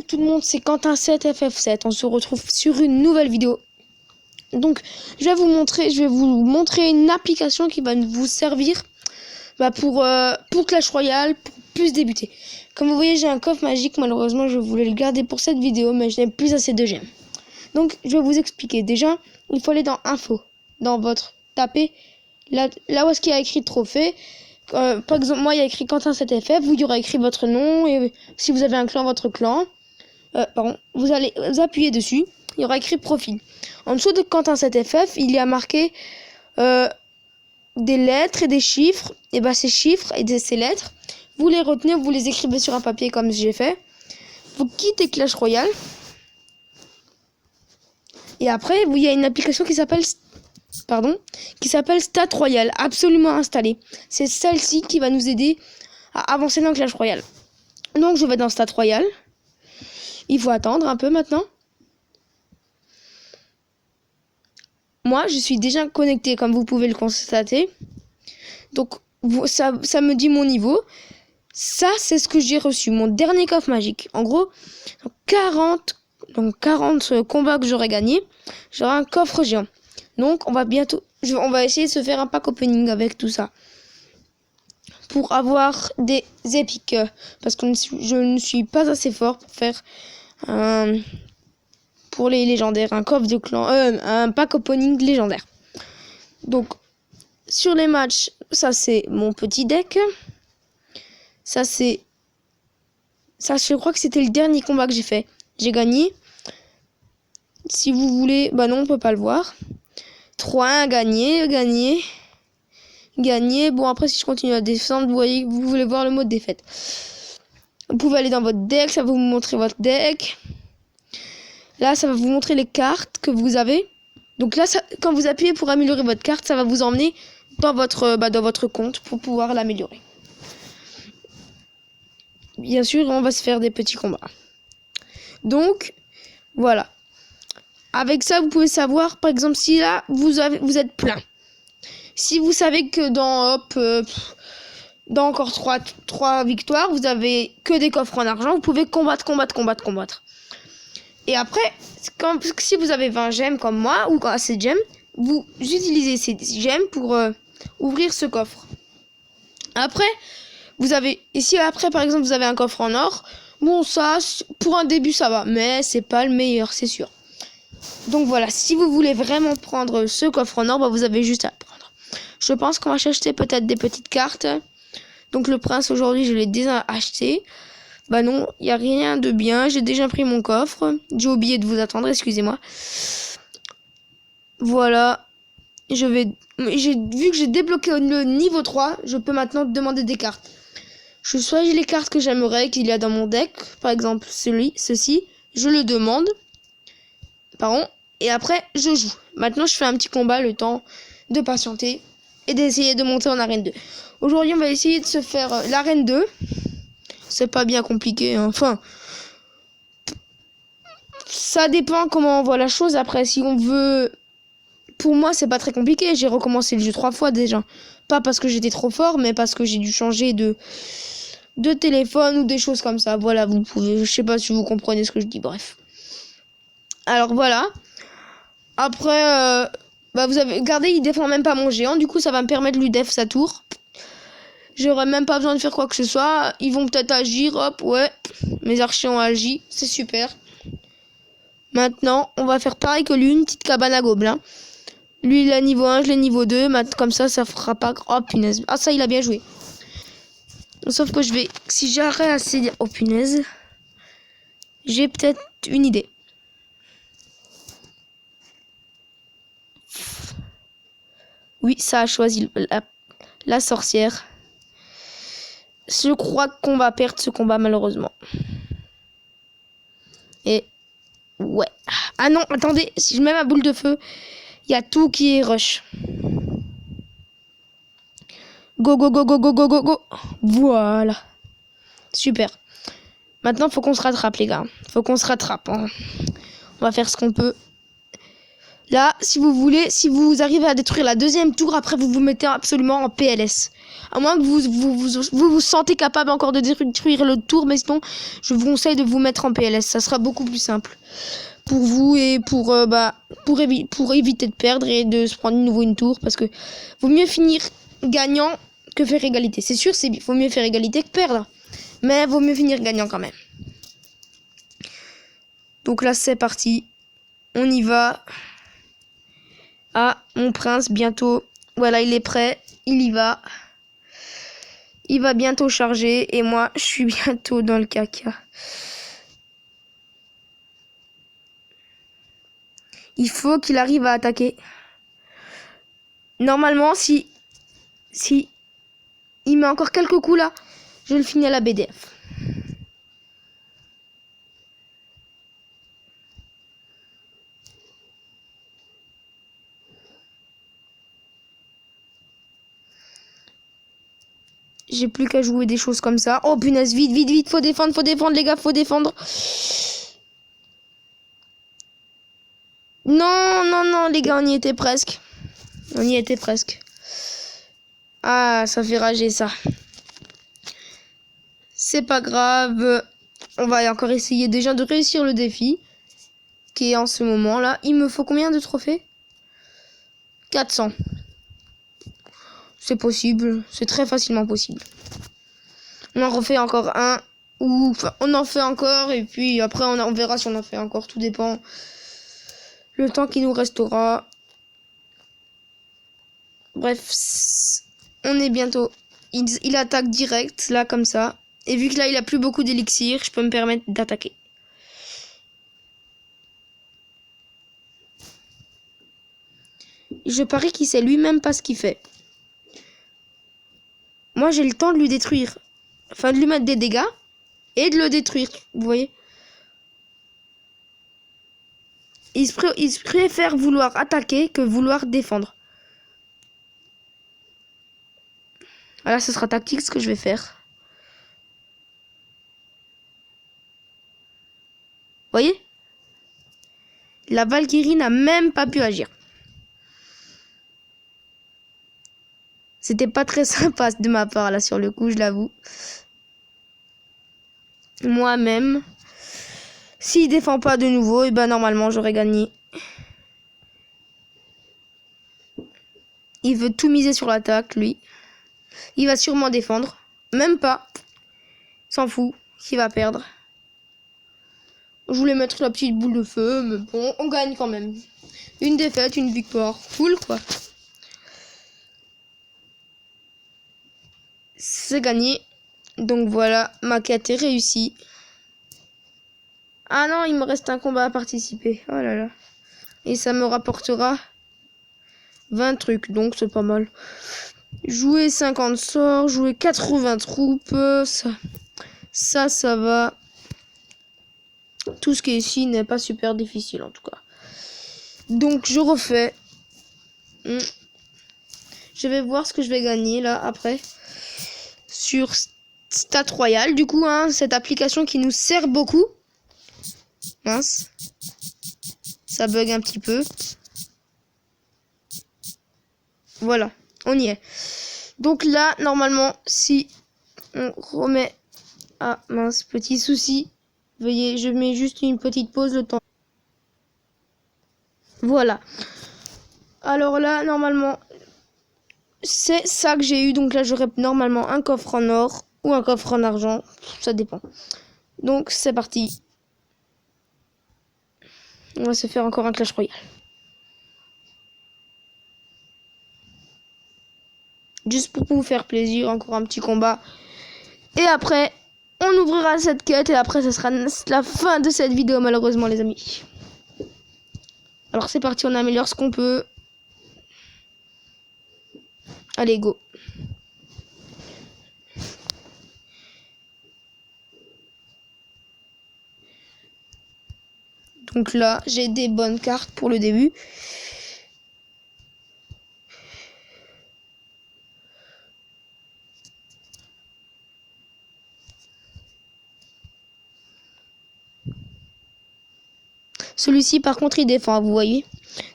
Tout le monde, c'est Quentin7FF7. On se retrouve sur une nouvelle vidéo. Donc, je vais vous montrer une application qui va vous servir pour Clash Royale, pour plus débuter. Comme vous voyez, j'ai un coffre magique. Malheureusement, je voulais le garder pour cette vidéo, mais je n'ai plus assez de gemmes. Donc, je vais vous expliquer. Déjà, il faut aller dans Info. Dans votre... Tapez là où est-ce qu'il y a écrit trophée. Par exemple, moi, il y a écrit Quentin7FF. Vous, il y aura écrit votre nom. Et si vous avez un clan, votre clan. Vous allez appuyer dessus. Il y aura écrit profil. En dessous de Quentin7FF, il y a marqué des lettres et des chiffres. Et ces chiffres et ces lettres, vous les retenez, vous les écrivez sur un papier comme j'ai fait. Vous quittez Clash Royale. Et après, il y a une application qui s'appelle Stat Royale, absolument installée. C'est celle-ci qui va nous aider à avancer dans Clash Royale. Donc, je vais dans Stat Royale. Il faut attendre un peu maintenant. Moi, je suis déjà connecté, comme vous pouvez le constater. Donc, ça me dit mon niveau. Ça, c'est ce que j'ai reçu. Mon dernier coffre magique. En gros, 40 combats que j'aurais gagné, j'aurai un coffre géant. Donc, on va essayer de se faire un pack opening avec tout ça. Pour avoir des épiques. Parce que je ne suis pas assez fort pour faire... pour les légendaires, un coffre de clan, un pack opening légendaire. Donc, sur les matchs, ça c'est mon petit deck. Ça, je crois que c'était le dernier combat que j'ai fait. J'ai gagné. Si vous voulez, non, on peut pas le voir. 3-1, gagné. Bon, après, si je continue à descendre, vous voulez voir le mode défaite. Vous pouvez aller dans votre deck, ça va vous montrer votre deck. Là, ça va vous montrer les cartes que vous avez. Donc là, quand vous appuyez pour améliorer votre carte, ça va vous emmener dans votre compte pour pouvoir l'améliorer. Bien sûr, on va se faire des petits combats. Donc, voilà. Avec ça, vous pouvez savoir, par exemple, si là, vous êtes plein. Si vous savez que dans encore 3 victoires, vous avez que des coffres en argent, vous pouvez combattre. Et après, si vous avez 20 gemmes comme moi, ou assez de gemmes, vous utilisez ces gemmes pour ouvrir ce coffre. Après, par exemple, vous avez un coffre en or, bon, ça, pour un début, ça va, mais c'est pas le meilleur, c'est sûr. Donc voilà, si vous voulez vraiment prendre ce coffre en or, vous avez juste à prendre. Je pense qu'on va acheter peut-être des petites cartes. Donc le prince, aujourd'hui, je l'ai déjà acheté. Non, il n'y a rien de bien. J'ai déjà pris mon coffre. J'ai oublié de vous attendre, excusez-moi. Voilà. J'ai vu que j'ai débloqué le niveau 3, je peux maintenant demander des cartes. Je choisis les cartes que j'aimerais qu'il y a dans mon deck. Par exemple, ceci. Je le demande. Et après, je joue. Maintenant, je fais un petit combat, le temps de patienter et d'essayer de monter en arène 2. Aujourd'hui, on va essayer de se faire l'arène 2. C'est pas bien compliqué, hein. Enfin, ça dépend comment on voit la chose. Après, si on veut... Pour moi, c'est pas très compliqué. J'ai recommencé le jeu 3 fois déjà. Pas parce que j'étais trop fort, mais parce que j'ai dû changer de téléphone ou des choses comme ça. Voilà, vous pouvez... Je sais pas si vous comprenez ce que je dis, bref. Alors, voilà. Après, vous avez... Regardez, il défend même pas mon géant. Du coup, ça va me permettre de lui def sa tour. J'aurais même pas besoin de faire quoi que ce soit. Ils vont peut-être agir. Hop, ouais. Mes archers ont agi. C'est super. Maintenant, on va faire pareil que lui. Une petite cabane à gobelins. Lui, il est niveau 1, je l'ai niveau 2. Comme ça fera pas... Oh, punaise. Ah, ça, il a bien joué. Sauf que si j'arrête assez dire... Oh, punaise. J'ai peut-être une idée. Oui, ça a choisi la sorcière. Je crois qu'on va perdre ce combat, malheureusement. Et... Ouais. Ah non, attendez. Si je mets ma boule de feu, il y a tout qui est rush. Go. Voilà. Super. Maintenant, faut qu'on se rattrape, les gars. Faut qu'on se rattrape. Hein. On va faire ce qu'on peut. Là, si vous arrivez à détruire la deuxième tour, après, vous vous mettez absolument en PLS. À moins que vous sentez capable encore de détruire le tour, mais sinon, je vous conseille de vous mettre en PLS. Ça sera beaucoup plus simple pour vous et pour éviter de perdre et de se prendre de nouveau une tour, parce que vaut mieux finir gagnant que faire égalité. C'est sûr, vaut mieux faire égalité que perdre, mais vaut mieux finir gagnant quand même. Donc là, c'est parti. On y va. Ah, mon prince, bientôt. Voilà, il est prêt. Il y va. Il va bientôt charger. Et moi, je suis bientôt dans le caca. Il faut qu'il arrive à attaquer. Normalement, si il met encore quelques coups là, je le finis à la BDF. J'ai plus qu'à jouer des choses comme ça. Oh punaise, vite, vite, vite, faut défendre les gars, faut défendre. Non, non, non, les gars, on y était presque. On y était presque. Ah, ça fait rager ça. C'est pas grave. On va encore essayer déjà de réussir le défi. Qui est en ce moment là. Il me faut combien de trophées? 400. C'est possible. C'est très facilement possible. On en refait encore un. Ou enfin, on en fait encore. Et puis après on verra si on en fait encore. Tout dépend. Le temps qui nous restera. Bref. On est bientôt. Il attaque direct. Là comme ça. Et vu que là il a plus beaucoup d'élixir, je peux me permettre d'attaquer. Je parie qu'il sait lui-même pas ce qu'il fait. Moi j'ai le temps de lui détruire. Enfin de lui mettre des dégâts. Et de le détruire. Vous voyez. Il préfère vouloir attaquer que vouloir défendre. Voilà, ce sera tactique ce que je vais faire. Vous voyez? La Valkyrie n'a même pas pu agir. C'était pas très sympa de ma part là sur le coup, je l'avoue. Moi-même. S'il défend pas de nouveau, et ben normalement j'aurais gagné. Il veut tout miser sur l'attaque, lui. Il va sûrement défendre. Même pas. S'en fout. S'il va perdre. Je voulais mettre la petite boule de feu, mais bon, on gagne quand même. Une défaite, une victoire. Cool, quoi. C'est gagné. Donc voilà, ma quête est réussie. Ah non, il me reste un combat à participer. Oh là là. Et ça me rapportera 20 trucs, donc c'est pas mal. Jouer 50 sorts, jouer 80 troupes, ça va. Tout ce qui est ici n'est pas super difficile en tout cas. Donc je refais. Je vais voir ce que je vais gagner là après. Sur Stat Royal, du coup, hein, cette application qui nous sert beaucoup. Mince. Ça bug un petit peu. Voilà, on y est. Donc là, normalement, si on remet... Ah, mince, petit souci. Veuillez, je mets juste une petite pause le temps. Voilà. Alors là, normalement, c'est ça que j'ai eu. Donc là, j'aurai normalement un coffre en or ou un coffre en argent. Ça dépend. Donc, c'est parti. On va se faire encore un Clash Royale. Juste pour vous faire plaisir, encore un petit combat. Et après, on ouvrira cette quête et après, ce sera la fin de cette vidéo, malheureusement, les amis. Alors, c'est parti, on améliore ce qu'on peut. Allez, go. Donc là, j'ai des bonnes cartes pour le début. Celui-ci, par contre, il défend, vous voyez.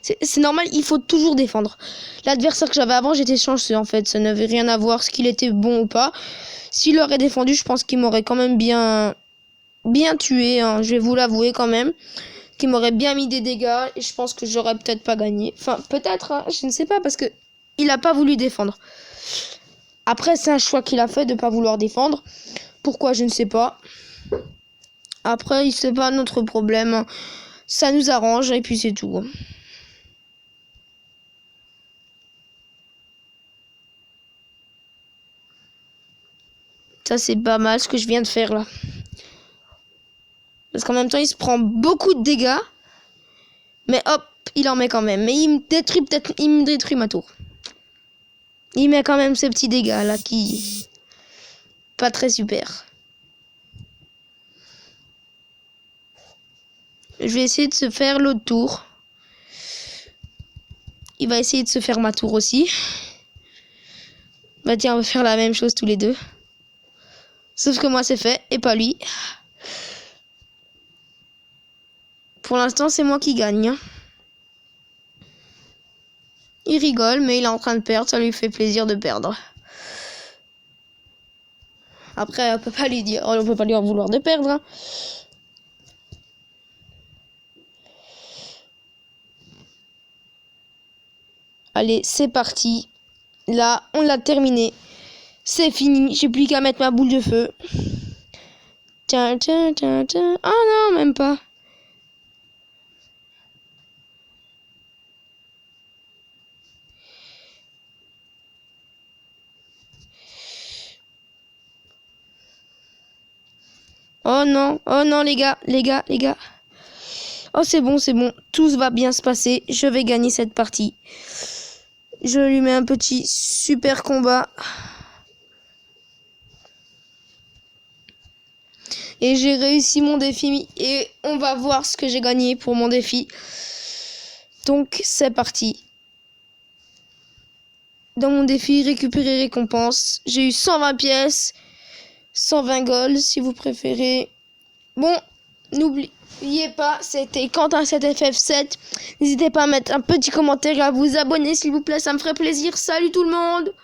C'est normal, il faut toujours défendre. L'adversaire que j'avais avant, j'étais chanceux, en fait. Ça n'avait rien à voir, ce qu'il était bon ou pas. S'il aurait défendu, je pense qu'il m'aurait quand même bien tué, hein, je vais vous l'avouer quand même. Qu'il m'aurait bien mis des dégâts, et je pense que j'aurais peut-être pas gagné. Enfin, peut-être, hein, je ne sais pas, parce que il a pas voulu défendre. Après, c'est un choix qu'il a fait de pas vouloir défendre. Pourquoi, je ne sais pas. Après, c'est pas notre problème. Ça nous arrange, et puis c'est tout. Ça, c'est pas mal ce que je viens de faire, là. Parce qu'en même temps, il se prend beaucoup de dégâts. Mais hop, il en met quand même. Mais il me détruit ma tour. Il met quand même ce petit dégât, là, qui... pas très super. Je vais essayer de se faire l'autre tour. Il va essayer de se faire ma tour aussi. Bah tiens, on va faire la même chose tous les deux. Sauf que moi, c'est fait, et pas lui. Pour l'instant, c'est moi qui gagne. Hein. Il rigole, mais il est en train de perdre. Ça lui fait plaisir de perdre. Après, on peut pas lui en vouloir de perdre. Hein. Allez, c'est parti. Là, on l'a terminé. C'est fini. J'ai plus qu'à mettre ma boule de feu. Tiens. Ah non, même pas. Oh non, les gars. Oh, c'est bon. Tout va bien se passer. Je vais gagner cette partie. Je lui mets un petit super combat. Et j'ai réussi mon défi. Et on va voir ce que j'ai gagné pour mon défi. Donc, c'est parti. Dans mon défi, récupérer récompense. J'ai eu 120 pièces. 120 gold, si vous préférez. Bon, n'oubliez pas, c'était Quentin7ff7. N'hésitez pas à mettre un petit commentaire et à vous abonner, s'il vous plaît. Ça me ferait plaisir. Salut tout le monde!